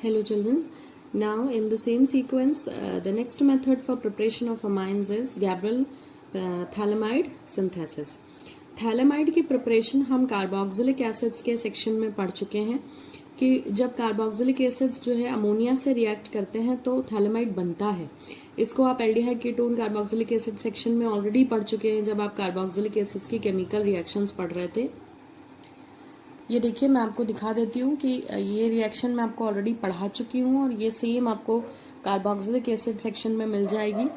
Hello children. Now in the same sequence, the next method for preparation of amines is Gabriel thalamide synthesis. Phthalimide की preparation हम carboxylic acids के section में पढ़ चुके हैं कि जब कार्बोक्सिलिक एसिड्स जो है अमोनिया से रिएक्ट करते हैं तो थैलेमाइड बनता है। इसको आप aldehyde ketone carboxylic acid section में ऑलरेडी पढ़ चुके हैं जब आप कार्बोक्सिलिक एसिड्स की केमिकल रिएक्शंस पढ़ रहे थे। ये देखिए मैं आपको दिखा देती हूँ कि ये रिएक्शन मैं आपको ऑलरेडी पढ़ा चुकी हूँ और ये सेम आपको कार्बोक्सिलिक एसिड सेक्शन में मिल जाएगी।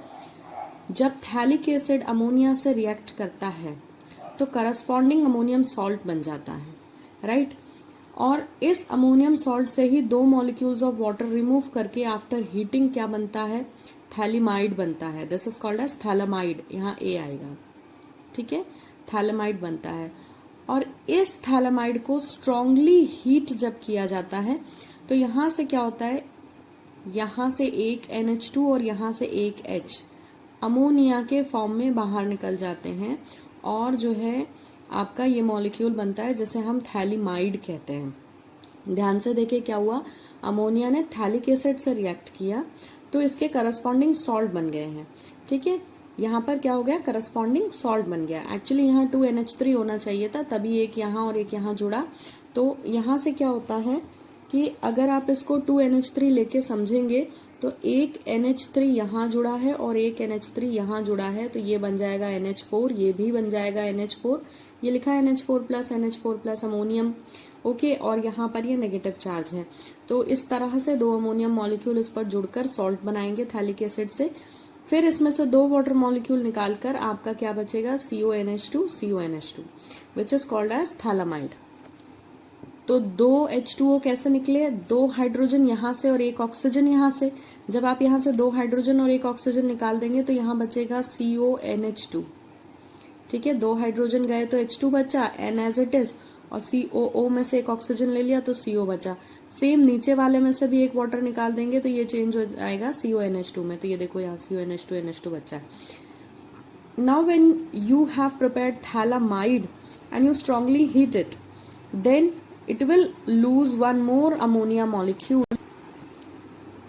जब थैलिक एसिड अमोनिया से रिएक्ट करता है तो करस्पॉन्डिंग अमोनियम सॉल्ट बन जाता है, राइट। और इस अमोनियम सॉल्ट से ही 2 मॉलिक्यूल्स ऑफ वाटर रिमूव करके आफ्टर हीटिंग क्या बनता है, थैलिमाइड बनता है। This is called as phthalimide, यहाँ ए आएगा, ठीक है। थैलेमाइड बनता है और इस थैलेमाइड को स्ट्रांगली हीट जब किया जाता है तो यहां से क्या होता है, यहां से एक NH2 और यहां से एक H अमोनिया के फॉर्म में बाहर निकल जाते हैं और जो है आपका ये मॉलिक्यूल बनता है जिसे हम थैलिमाइड कहते हैं। ध्यान से देखिए क्या हुआ, अमोनिया ने थैलिक एसिड से रिएक्ट किया तो इसके करस्पॉन्डिंग सॉल्ट बन गए हैं, ठीक है। यहाँ पर क्या हो गया, करस्पॉन्डिंग सॉल्ट बन गया। एक्चुअली यहाँ 2NH3 होना चाहिए था, तभी एक यहाँ और एक यहाँ जुड़ा। तो यहाँ से क्या होता है कि अगर आप इसको 2NH3 लेके समझेंगे तो एक NH3 यहाँ जुड़ा है और एक NH3 यहाँ जुड़ा है, तो ये बन जाएगा NH4, ये भी बन जाएगा NH4। ये लिखा है NH4 प्लस अमोनियम, ओके। और यहाँ पर ये नेगेटिव चार्ज है। तो इस तरह से 2 अमोनियम मॉलिक्यूल इस पर जुड़कर सॉल्ट बनाएंगे थैलिक एसिड से। फिर इसमें से 2 वाटर मॉलिक्यूल निकालकर आपका क्या बचेगा, CONH2 which is called as phthalimide. तो 2 H2O कैसे निकले, 2 हाइड्रोजन यहाँ से और 1 ऑक्सीजन यहाँ से। जब आप यहाँ से 2 हाइड्रोजन और 1 ऑक्सीजन निकाल देंगे तो यहाँ बचेगा CONH2, ठीक है। 2 हाइड्रोजन गए तो H2 बचा, N एज इट इज, और COO में से 1 ऑक्सीजन ले लिया तो CO बचा। सेम नीचे वाले में से भी 1 वाटर निकाल देंगे तो ये चेंज हो जाएगा CONH2 में, तो ये देखो यहाँ CONH2 बचा है। Now when you have prepared phthalimide and you strongly heat it, then it will lose 1 more ammonia molecule.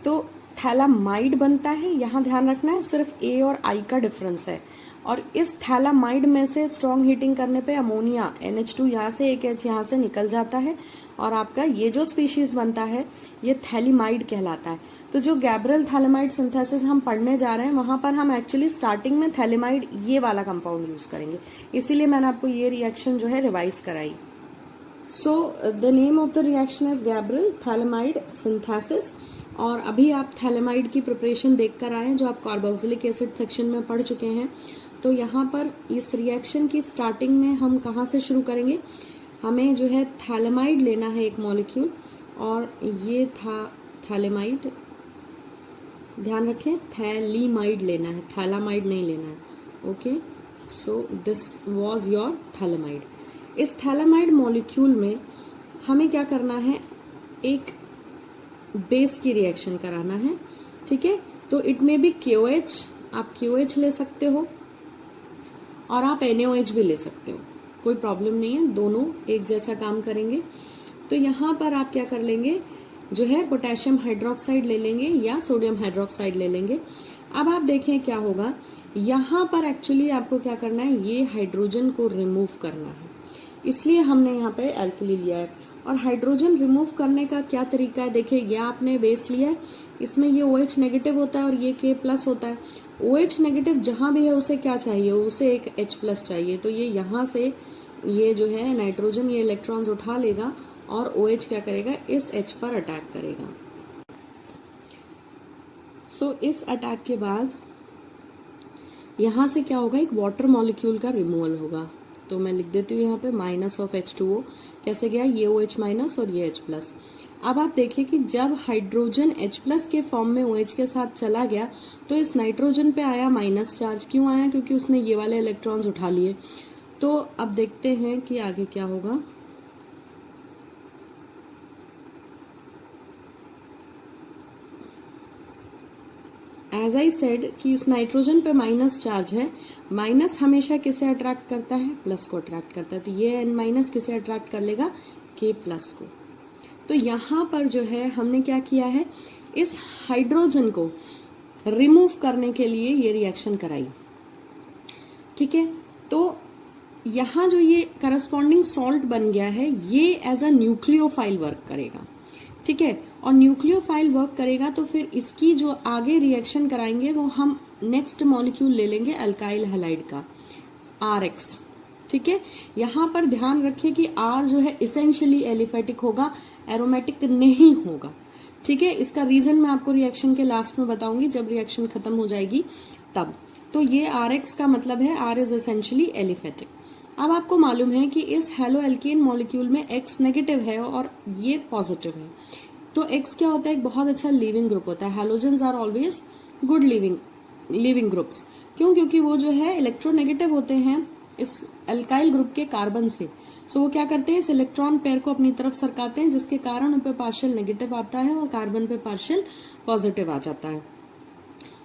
तो थैलेमाइड बनता है, यहाँ ध्यान रखना है सिर्फ A और I का डिफरेंस है। और इस थैलेमाइड में से स्ट्रॉन्ग हीटिंग करने पे अमोनिया NH2 यहाँ से एक H यहाँ से निकल जाता है और आपका ये जो स्पीशीज बनता है ये थैलिमाइड कहलाता है। तो जो गैब्रियल थैलेमाइड सिंथेसिस हम पढ़ने जा रहे हैं वहां पर हम एक्चुअली स्टार्टिंग में थैलेमाइड ये वाला कंपाउंड यूज करेंगे, इसीलिए मैंने आपको ये रिएक्शन जो है रिवाइज कराई। So the name of the reaction is Gabriel phthalimide synthesis. और अभी आप थैलेमाइड की प्रिपरेशन देख कर आए जो आप कार्बोक्सिलिक एसिड सेक्शन में पढ़ चुके हैं। तो यहाँ पर इस रिएक्शन की स्टार्टिंग में हम कहाँ से शुरू करेंगे, हमें जो है थैलेमाइड लेना है एक मॉलिक्यूल, और ये था थैलेमाइड, ध्यान रखें थैलीमाइड लेना है, थैलामाइड नहीं लेना है, okay. So this was your phthalimide. इस थैलेमाइड मॉलिक्यूल में हमें क्या करना है, एक बेस की रिएक्शन कराना है, ठीक है। तो इट में भी KOH, आप KOH ले सकते हो और आप NaOH भी ले सकते हो, कोई प्रॉब्लम नहीं है, दोनों एक जैसा काम करेंगे। तो यहाँ पर आप क्या कर लेंगे, जो है पोटेशियम हाइड्रोक्साइड ले लेंगे या सोडियम हाइड्रोक्साइड ले लेंगे। अब आप देखें क्या होगा, यहाँ पर एक्चुअली आपको क्या करना है, ये हाइड्रोजन को रिमूव करना है, इसलिए हमने यहाँ पे एल्कली लिया है। और हाइड्रोजन रिमूव करने का क्या तरीका है, देखिए ये आपने बेस लिया है, इसमें ये OH नेगेटिव होता है और ये K प्लस होता है। OH नेगेटिव जहां भी है उसे क्या चाहिए, उसे एक H प्लस चाहिए। तो ये यहाँ से ये जो है नाइट्रोजन ये इलेक्ट्रॉन्स उठा लेगा और OH क्या करेगा, इस H पर अटैक करेगा। सो इस अटैक के बाद यहाँ से क्या होगा, एक वाटर मॉलिक्यूल का रिमूवल होगा। तो मैं लिख देती हूँ यहाँ पे माइनस ऑफ H2O, कैसे गया, ये OH माइनस और ये H प्लस। अब आप देखिए कि जब हाइड्रोजन H प्लस के फॉर्म में OH के साथ चला गया तो इस नाइट्रोजन पे आया माइनस चार्ज। क्यों आया, क्योंकि उसने ये वाले इलेक्ट्रॉन्स उठा लिए। तो अब देखते हैं कि आगे क्या होगा। एज आई सेड कि इस नाइट्रोजन पे माइनस चार्ज है, माइनस हमेशा किसे अट्रैक्ट करता है, प्लस को अट्रैक्ट करता है। तो ये N माइनस किसे अट्रैक्ट कर लेगा, K प्लस को। तो तो यहाँ पर जो है हमने क्या किया है, इस हाइड्रोजन को रिमूव करने के लिए ये रिएक्शन कराई। ठीक है, तो यहाँ जो ये करस्पॉन्डिंग सॉल्ट बन गया है ये एज अ न्यूक्लियोफाइल वर्क करेगा। ठीक है, और न्यूक्लियोफाइल वर्क करेगा तो फिर इसकी जो आगे रिएक्शन कराएंगे वो हम नेक्स्ट मॉलिक्यूल ले लेंगे अल्काइल हैलाइड का RX। ठीक है, यहाँ पर ध्यान रखिए कि R जो है इसेंशियली एलिफेटिक होगा, एरोमेटिक नहीं होगा। ठीक है, इसका रीजन मैं आपको रिएक्शन के लास्ट में बताऊंगी, जब रिएक्शन खत्म हो जाएगी तब। तो ये RX का मतलब है R इज एसेंशियली एलिफेटिक। अब आपको मालूम है कि इस हेलो एल्केन मॉलिक्यूल में X नेगेटिव है और ये पॉजिटिव है। तो X क्या होता है, एक बहुत अच्छा लीविंग ग्रुप होता है। Halogens are always good leaving groups. क्यों? क्योंकि वो जो है इलेक्ट्रोनेगेटिव होते हैं इस अल्काइल ग्रुप के कार्बन से। सो वो क्या करते हैं, इस इलेक्ट्रॉन पेयर को अपनी तरफ सरकाते हैं, जिसके कारण उन पे पार्शियल नेगेटिव आता है और कार्बन पे पार्शियल पॉजिटिव आ जाता है।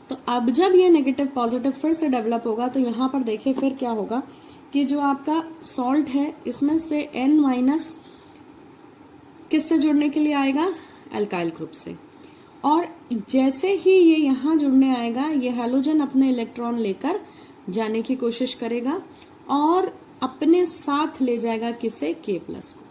तो अब जब ये नेगेटिव पॉजिटिव फिर से डेवलप होगा तो यहाँ पर देखिए फिर क्या होगा कि जो आपका सॉल्ट है इसमें से N- किससे जुड़ने के लिए आएगा, अल्काइल ग्रुप से। और जैसे ही ये यहाँ जुड़ने आएगा ये हैलोजन अपने इलेक्ट्रॉन लेकर जाने की कोशिश करेगा और अपने साथ ले जाएगा किसे, K+ को।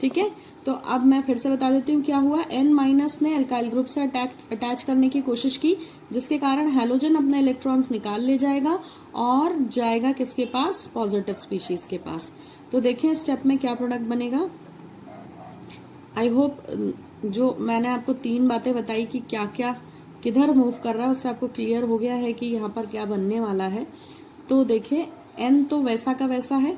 ठीक है, तो अब मैं फिर से बता देती हूँ क्या हुआ। N- ने अल्काइल ग्रुप से अटैच करने की कोशिश की, जिसके कारण हैलोजन अपने इलेक्ट्रॉन्स निकाल ले जाएगा और जाएगा किसके पास, पॉजिटिव स्पीशीज के पास। तो देखिए स्टेप में क्या प्रोडक्ट बनेगा। आई होप जो मैंने आपको 3 बातें बताई कि क्या क्या किधर मूव कर रहा है उससे आपको क्लियर हो गया है कि यहाँ पर क्या बनने वाला है। तो देखिए N तो वैसा का वैसा है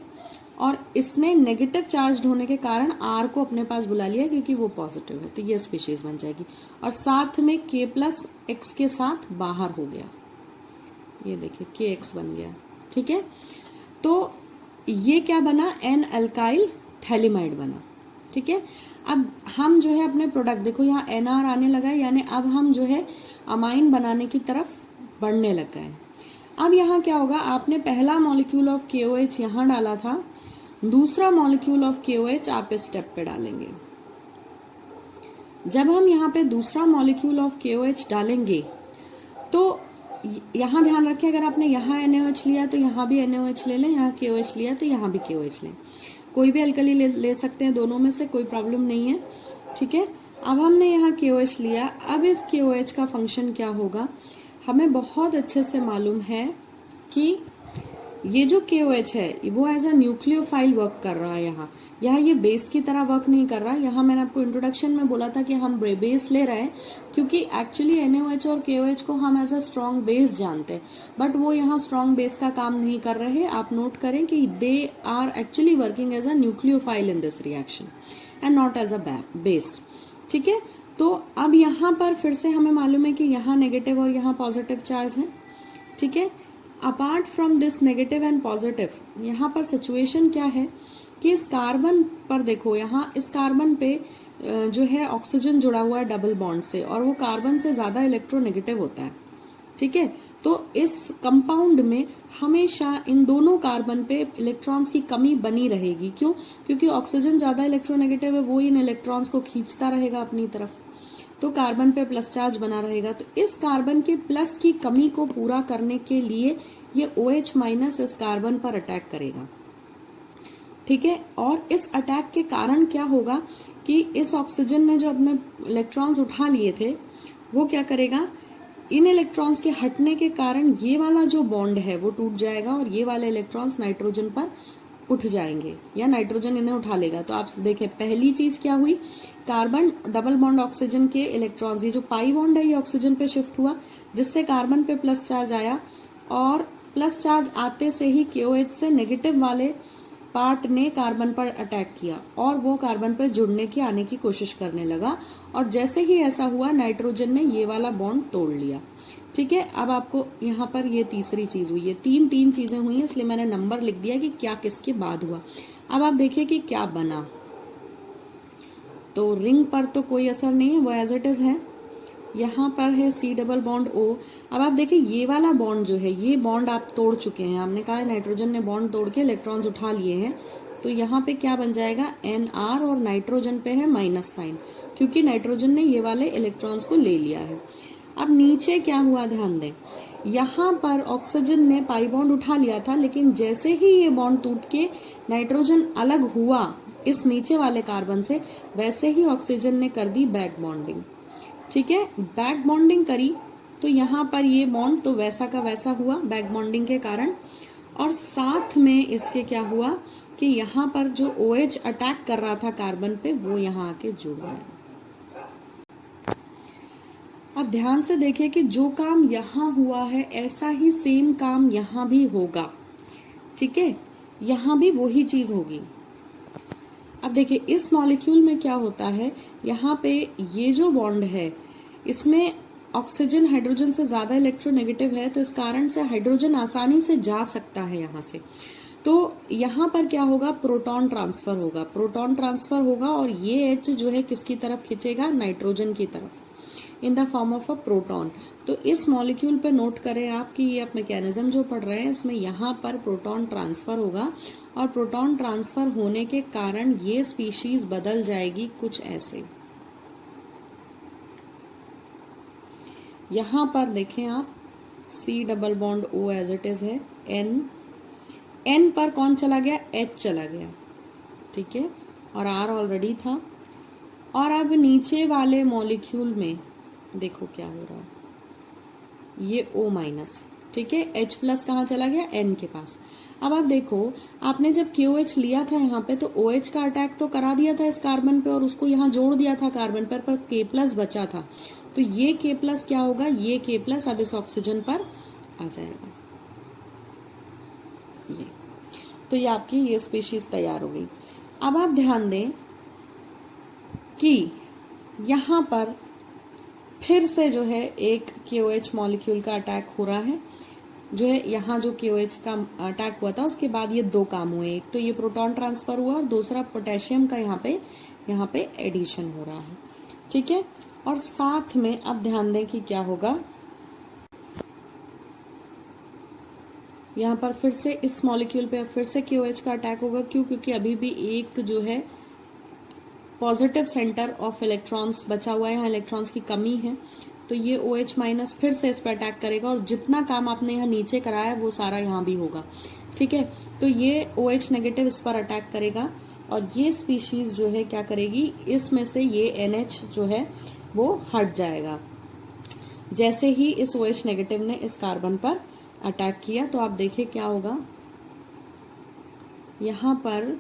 और इसने नेगेटिव चार्ज होने के कारण R को अपने पास बुला लिया क्योंकि वो पॉजिटिव है, तो ये स्पीशीज बन जाएगी। और साथ में K+ X के साथ बाहर हो गया, ये देखिए KX बन गया। ठीक है, तो ये क्या बना, N अल्काइल थैलिमाइड बना। ठीक है, अब हम जो है अपने प्रोडक्ट देखो यहाँ NR आने लगा है, यानी अब हम जो है अमाइन बनाने की तरफ बढ़ने लग गए। अब यहाँ क्या होगा, आपने पहला मॉलिक्यूल ऑफ KOH यहाँ डाला था, दूसरा मॉलिक्यूल ऑफ KOH आप इस स्टेप पे डालेंगे। जब हम यहाँ पे दूसरा मॉलिक्यूल ऑफ KOH डालेंगे तो यहाँ ध्यान रखें, अगर आपने यहाँ NaOH लिया तो यहाँ भी NaOH ले लें, यहाँ KOH लिया तो यहाँ भी KOH लें। कोई भी अल्कली ले सकते हैं, दोनों में से कोई प्रॉब्लम नहीं है। ठीक है, अब हमने यहाँ KOH लिया। अब इस KOH का फंक्शन क्या होगा, हमें बहुत अच्छे से मालूम है कि ये जो KOH है वो एज अ न्यूक्लियोफाइल वर्क कर रहा है। यहाँ ये बेस की तरह वर्क नहीं कर रहा। यहाँ मैंने आपको इंट्रोडक्शन में बोला था कि हम बेस ले रहे हैं क्योंकि एक्चुअली NaOH और KOH को हम एज अ स्ट्रॉन्ग बेस जानते हैं, बट वो यहाँ स्ट्रॉन्ग बेस का काम नहीं कर रहे हैं। आप नोट करें कि they are actually working as a nucleophile in this reaction and not as a base. ठीक है, तो अब यहाँ पर फिर से हमें मालूम है कि यहाँ नेगेटिव और यहाँ पॉजिटिव चार्ज है। ठीक है, apart from this negative and positive यहाँ पर सिचुएशन क्या है कि इस कार्बन पर देखो, यहाँ इस कार्बन पे जो है ऑक्सीजन जुड़ा हुआ है डबल बॉन्ड से और वो कार्बन से ज्यादा इलेक्ट्रोनेगेटिव होता है। ठीक है, तो इस कंपाउंड में हमेशा इन दोनों कार्बन पे इलेक्ट्रॉन्स की कमी बनी रहेगी। क्यों? क्योंकि ऑक्सीजन ज्यादा इलेक्ट्रोनेगेटिव है, वो इन इलेक्ट्रॉन्स को खींचता रहेगा अपनी तरफ, तो कार्बन पे प्लस चार्ज बना रहेगा। तो इस कार्बन के प्लस की कमी को पूरा करने के लिए ये OH- इस कार्बन पर अटैक करेगा। ठीक है, और इस अटैक के कारण क्या होगा कि इस ऑक्सीजन ने जो अपने इलेक्ट्रॉन्स उठा लिए थे वो क्या करेगा, इन इलेक्ट्रॉन्स के हटने के कारण ये वाला जो बॉन्ड है वो टूट जाएगा और ये वाले इलेक्ट्रॉन्स नाइट्रोजन पर उठ जाएंगे या नाइट्रोजन इन्हें उठा लेगा। तो आप देखें पहली चीज क्या हुई, कार्बन डबल बॉन्ड ऑक्सीजन के इलेक्ट्रॉन्स, ये जो पाई बॉन्ड है ये ऑक्सीजन पे शिफ्ट हुआ जिससे कार्बन पे प्लस चार्ज आया और प्लस चार्ज आते से ही KOH से नेगेटिव वाले पार्ट ने कार्बन पर अटैक किया और वो कार्बन पर जुड़ने की आने की कोशिश करने लगा और जैसे ही ऐसा हुआ नाइट्रोजन ने ये वाला बॉन्ड तोड़ लिया। ठीक है, अब आपको यहाँ पर ये तीसरी चीज हुई है, तीन चीजें हुई हैं, इसलिए मैंने नंबर लिख दिया कि क्या किसके बाद हुआ। अब आप देखिए कि क्या बना, तो रिंग पर तो कोई असर नहीं है, वो एज इट इज है। यहाँ पर है C डबल बॉन्ड O। अब आप देखिए ये वाला बॉन्ड जो है, ये बॉन्ड आप तोड़ चुके हैं। हमने कहा नाइट्रोजन ने बॉन्ड तोड़ के इलेक्ट्रॉन्स उठा लिए हैं, तो यहाँ पे क्या बन जाएगा NR और नाइट्रोजन पे है माइनस साइन, क्योंकि नाइट्रोजन ने ये वाले इलेक्ट्रॉन्स को ले लिया है। अब नीचे क्या हुआ ध्यान दें, यहाँ पर ऑक्सीजन ने पाई बॉन्ड उठा लिया था, लेकिन जैसे ही ये बॉन्ड टूट के नाइट्रोजन अलग हुआ इस नीचे वाले कार्बन से, वैसे ही ऑक्सीजन ने कर दी बैक बॉन्डिंग। ठीक है, बैक बॉन्डिंग करी तो यहाँ पर ये बॉन्ड तो वैसा का वैसा हुआ बैक बॉन्डिंग के कारण, और साथ में इसके क्या हुआ कि यहाँ पर जो OH अटैक कर रहा था कार्बन पे वो यहाँ आके जुड़ गया। अब ध्यान से देखिए कि जो काम यहाँ हुआ है ऐसा ही सेम काम यहाँ भी होगा। ठीक है, यहाँ भी वही चीज होगी। अब देखिए इस मॉलिक्यूल में क्या होता है, यहाँ पे ये जो बॉन्ड है इसमें ऑक्सीजन हाइड्रोजन से ज्यादा इलेक्ट्रोनेगेटिव है, तो इस कारण से हाइड्रोजन आसानी से जा सकता है यहाँ से। तो यहाँ पर क्या होगा, प्रोटॉन ट्रांसफर होगा, प्रोटॉन ट्रांसफर होगा और ये H जो है किसकी तरफ खींचेगा, नाइट्रोजन की तरफ, in the form of a proton. तो इस मॉलिक्यूल पे नोट करें आप कि ये आप मैकेनिज्म जो पढ़ रहे हैं इसमें यहाँ पर प्रोटॉन ट्रांसफर होगा, और प्रोटॉन ट्रांसफर होने के कारण ये स्पीशीज बदल जाएगी कुछ ऐसे। यहाँ पर देखें आप C double bond O as it is है, N पर कौन चला गया, H चला गया। ठीक है, और R ऑलरेडी था। और अब नीचे वाले मॉलिक्यूल में देखो क्या हो रहा है, ये O माइनस। ठीक है, H प्लस कहाँ चला गया, N के पास। अब आप देखो, आपने जब KOH लिया था यहाँ पे तो OH का अटैक तो करा दिया था इस कार्बन पे और उसको यहाँ जोड़ दिया था कार्बन पर K प्लस बचा था। तो ये K प्लस क्या होगा, ये K प्लस अब इस ऑक्सीजन पर आ जाएगा। ये तो ये आपकी ये स्पीशीज तैयार हो गई। अब आप ध्यान दें कि यहाँ पर फिर से जो है एक KOH मॉलिक्यूल का अटैक हो रहा है, जो है यहाँ जो KOH का अटैक हुआ था उसके बाद ये दो काम हुए, एक तो ये प्रोटॉन ट्रांसफर हुआ और दूसरा पोटेशियम का यहाँ पे एडिशन हो रहा है। ठीक है, और साथ में अब ध्यान दें कि क्या होगा, यहाँ पर फिर से इस मॉलिक्यूल पे फिर से KOH का अटैक होगा। क्यों, क्योंकि अभी भी एक जो है पॉजिटिव सेंटर ऑफ इलेक्ट्रॉन्स बचा हुआ है, यहाँ इलेक्ट्रॉन्स की कमी है, तो ये OH माइनस फिर से इस पर अटैक करेगा और जितना काम आपने यहाँ नीचे कराया वो सारा यहाँ भी होगा। ठीक है, तो ये OH नेगेटिव इस पर अटैक करेगा और ये स्पीशीज जो है क्या करेगी, इसमें से ये NH जो है वो हट जाएगा। जैसे ही इस OH नेगेटिव ने इस कार्बन पर अटैक किया तो आप देखिए क्या होगा, यहाँ पर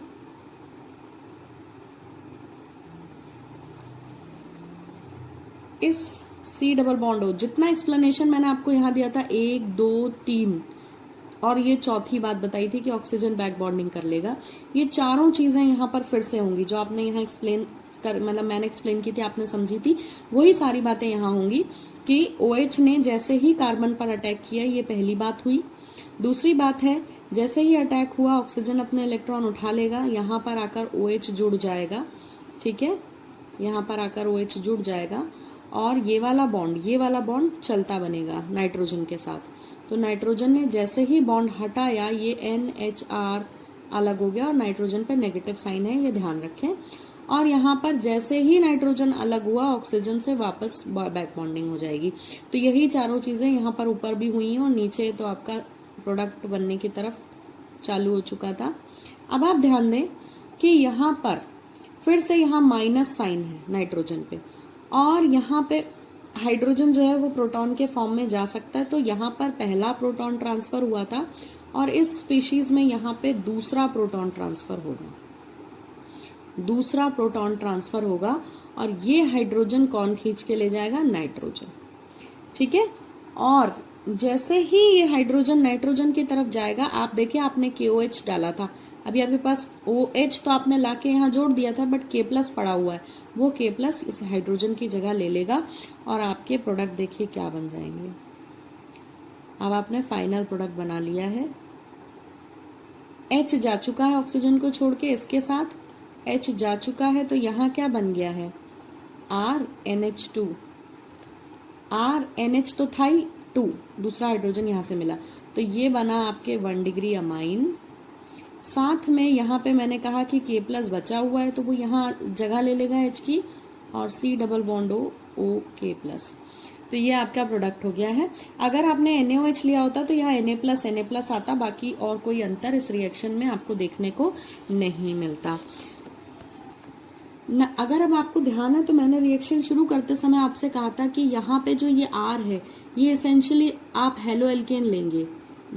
इस C डबल बॉन्ड O, जितना एक्सप्लेनेशन मैंने आपको यहाँ दिया था 1 2 3 और ये चौथी बात बताई थी कि ऑक्सीजन बैक बॉन्डिंग कर लेगा, ये चारों चीजें यहाँ पर फिर से होंगी जो आपने यहाँ एक्सप्लेन कर, मतलब मैंने एक्सप्लेन की थी, आपने समझी थी, वही सारी बातें यहाँ होंगी कि OH ने जैसे ही कार्बन पर अटैक किया, ये पहली बात हुई। दूसरी बात है, जैसे ही अटैक हुआ ऑक्सीजन अपने इलेक्ट्रॉन उठा लेगा, यहाँ पर आकर OH जुड़ जाएगा। ठीक है, यहाँ पर आकर OH जुड़ जाएगा और ये वाला बॉन्ड चलता बनेगा नाइट्रोजन के साथ। तो नाइट्रोजन ने जैसे ही बॉन्ड हटाया, ये NHR अलग हो गया और नाइट्रोजन पे नेगेटिव साइन है, ये ध्यान रखें। और यहाँ पर जैसे ही नाइट्रोजन अलग हुआ ऑक्सीजन से वापस बैक बॉन्डिंग हो जाएगी। तो यही चारों चीजें यहाँ पर ऊपर भी हुई हैं और नीचे तो आपका प्रोडक्ट बनने की तरफ चालू हो चुका था। अब आप ध्यान दें कि यहाँ पर फिर से यहाँ माइनस साइन है नाइट्रोजन पे और यहाँ पे हाइड्रोजन जो है वो प्रोटॉन के फॉर्म में जा सकता है। तो यहाँ पर पहला प्रोटॉन ट्रांसफर हुआ था और इस स्पीशीज में यहाँ पे दूसरा प्रोटॉन ट्रांसफर होगा और ये हाइड्रोजन कौन खींच के ले जाएगा, नाइट्रोजन। ठीक है, और जैसे ही ये हाइड्रोजन नाइट्रोजन की तरफ जाएगा, आप देखिए आपने KOH डाला था, अभी आपके पास OH तो आपने लाके यहाँ जोड़ दिया था, बट K प्लस पड़ा हुआ है, वो K प्लस इस हाइड्रोजन की जगह ले लेगा और आपके प्रोडक्ट देखिए क्या बन जाएंगे। अब आपने फाइनल प्रोडक्ट बना लिया है। H जा चुका है ऑक्सीजन को छोड़ के, इसके साथ H जा चुका है, तो यहाँ क्या बन गया है, RNH2। RNH तो था ही 2, दूसरा हाइड्रोजन यहाँ से मिला, तो ये बना आपके 1 डिग्री अमाइन। साथ में यहाँ पे मैंने कहा कि K प्लस बचा हुआ है तो वो यहाँ जगह ले लेगा H की, और C double bond O K plus. तो ये आपका प्रोडक्ट हो गया है। अगर आपने NaOH लिया होता तो यहाँ Na प्लस आता, बाकी और कोई अंतर इस रिएक्शन में आपको देखने को नहीं मिलता न। अगर अब आपको ध्यान है तो मैंने रिएक्शन शुरू करते समय आपसे कहा था कि यहाँ पे जो ये R है ये एसेंशियली आप हेलो एल्केन लेंगे,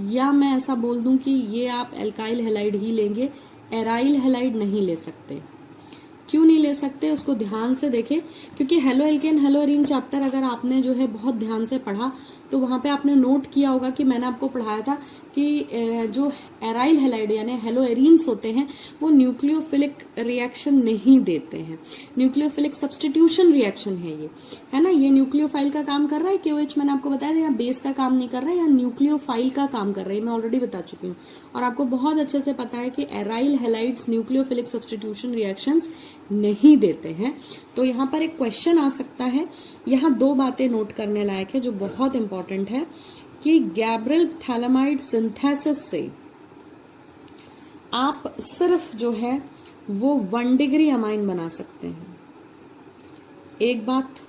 या मैं ऐसा बोल दूं कि ये आप एल्काइल हैलाइड ही लेंगे, एराइल हैलाइड नहीं ले सकते। क्यों नहीं ले सकते उसको ध्यान से देखें, क्योंकि halo alkane hello arene chapter अगर आपने जो है बहुत ध्यान से पढ़ा तो वहां पे आपने नोट किया होगा कि मैंने आपको पढ़ाया था कि जो एराइल हैलाइड यानी हेलो एरीन्स होते हैं वो न्यूक्लियोफिलिक रिएक्शन नहीं देते हैं। न्यूक्लियोफिलिक सब्स्टिट्यूशन रिएक्शन है ये, है ना। ये न्यूक्लियोफाइल का काम कर रहा है, KOH मैंने आपको बताया था, यहाँ बेस का काम नहीं कर रहा है, यहाँ न्यूक्लियोफाइल का काम कर रहा है, मैं ऑलरेडी बता चुकी हूँ। और आपको बहुत अच्छे से पता है कि aryl halides nucleophilic substitution reactions नहीं देते हैं। तो यहाँ पर एक क्वेश्चन आ सकता है, यहाँ दो बातें नोट करने लायक है जो बहुत इंपॉर्टेंट है कि गैब्रियल थैलेमाइड सिंथेसिस से आप सिर्फ जो है वो 1 डिग्री अमाइन बना सकते हैं, एक बात।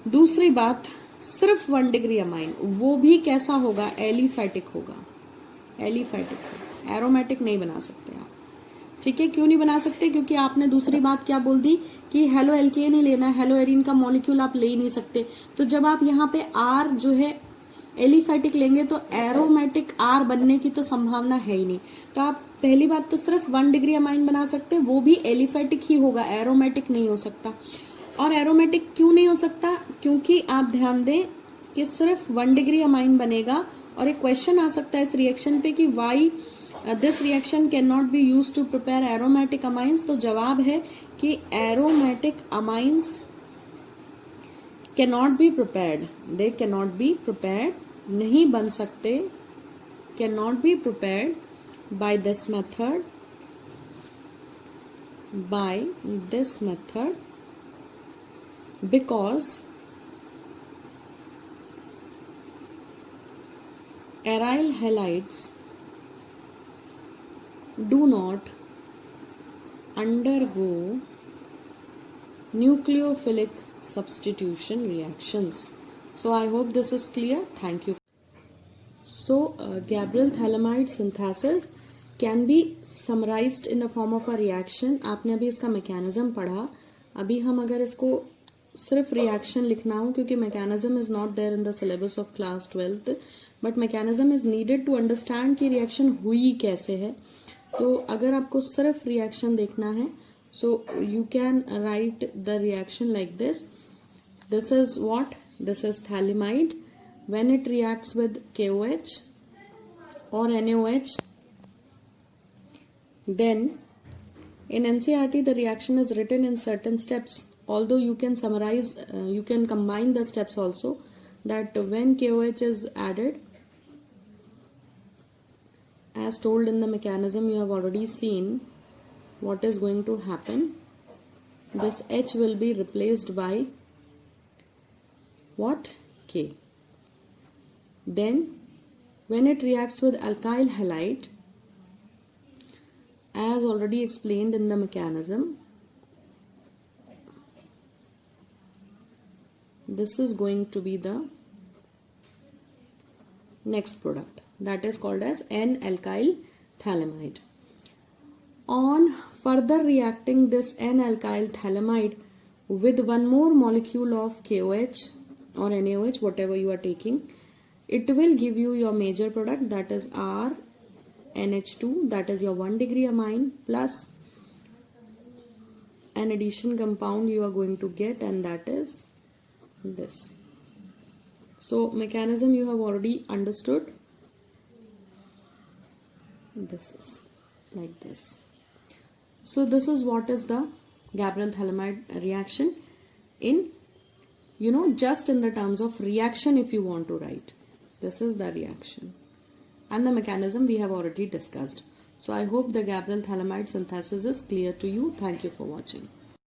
दूसरी बात, सिर्फ 1 डिग्री अमाइन, वो भी कैसा होगा, एलिफैटिक होगा, एलिफैटिक होगा, एरोमेटिक नहीं बना सकते आप। ठीक है, क्यों नहीं बना सकते, क्योंकि आपने दूसरी बात क्या बोल दी कि हेलो एल्केन ही लेना है, हेलो एरीन का मॉलिक्यूल आप ले ही नहीं सकते। तो जब आप यहाँ पे R जो है एलिफैटिक लेंगे तो एरोमेटिक R बनने की तो संभावना है ही नहीं। तो आप पहली बात तो सिर्फ 1 डिग्री अमाइन बना सकते हैं, वो भी एलिफैटिक ही होगा, एरोमेटिक नहीं हो सकता। और एरोमेटिक क्यों नहीं हो सकता, क्योंकि आप ध्यान दें कि सिर्फ 1 डिग्री अमाइन बनेगा। और एक क्वेश्चन आ सकता है इस रिएक्शन पे कि why this reaction can not be use to prepare aromatic amines. तो जवाब है कि aromatic amines can not be prepared, they can not be prepared, नहीं बन सकते, can not be prepared by this method, by this method, because aryl halides do not undergo nucleophilic substitution reactions. So I hope this is clear. Thank you. So Gabriel thalamide synthesis can be summarized in the form of a reaction. आपने अभी इसका mechanism पढ़ा, अभी हम अगर इसको सिर्फ reaction लिखना हो, क्योंकि mechanism is not there in the syllabus of class 12th, but mechanism is needed to understand कि रिएक्शन हुई कैसे है। तो अगर आपको सिर्फ रिएक्शन देखना है, so you can write the reaction like this. This is what, this is phthalimide when it reacts with KOH और NaOH, then in NCERT the reaction is written in certain steps, although you can summarize, you can combine the steps also, that when KOH is added, as told in the mechanism, you have already seen what is going to happen. This H will be replaced by what? K. Then when it reacts with alkyl halide, as already explained in the mechanism, this is going to be the next product, that is called as N-alkyl thalamide. On further reacting this N-alkyl thalamide with one more molecule of KOH or NaOH, whatever you are taking, it will give you your major product, that is R NH2, that is your 1 degree amine, plus an addition compound you are going to get, and that is this. So mechanism you have already understood. This is like this. So this is what is the Gabriel thalamide reaction in, just in the terms of reaction. If you want to write, this is the reaction, and the mechanism we have already discussed. So I hope the Gabriel thalamide synthesis is clear to you. Thank you for watching.